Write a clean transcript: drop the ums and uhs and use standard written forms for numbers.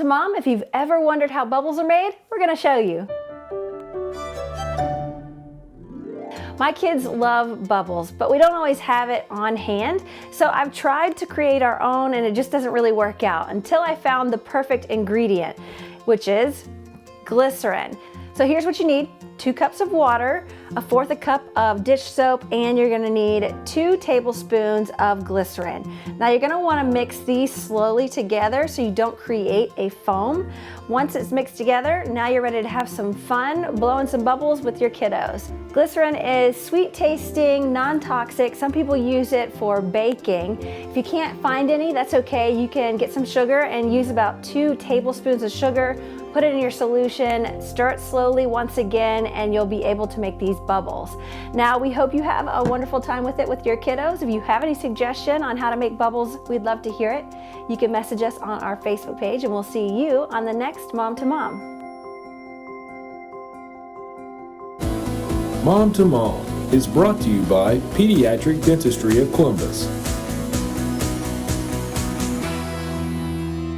Mom, if you've ever wondered how bubbles are made, we're going to show you. My kids love bubbles, but we don't always have it on hand, so I've tried to create our own and it just doesn't really work out until I found the perfect ingredient, which is glycerin. So here's what you need: 2 cups of water, 1/4 cup of dish soap, and you're gonna need 2 tablespoons of glycerin. Now you're gonna wanna mix these slowly together so you don't create a foam. Once it's mixed together, now you're ready to have some fun blowing some bubbles with your kiddos. Glycerin is sweet tasting, non-toxic. Some people use it for baking. If you can't find any, that's okay. You can get some sugar and use about 2 tablespoons of sugar. Put it in your solution, stir it slowly once again, and you'll be able to make these bubbles. Now, we hope you have a wonderful time with it with your kiddos. If you have any suggestion on how to make bubbles, we'd love to hear it. You can message us on our Facebook page, and we'll see you on the next Mom to Mom. Mom to Mom is brought to you by Pediatric Dentistry of Columbus.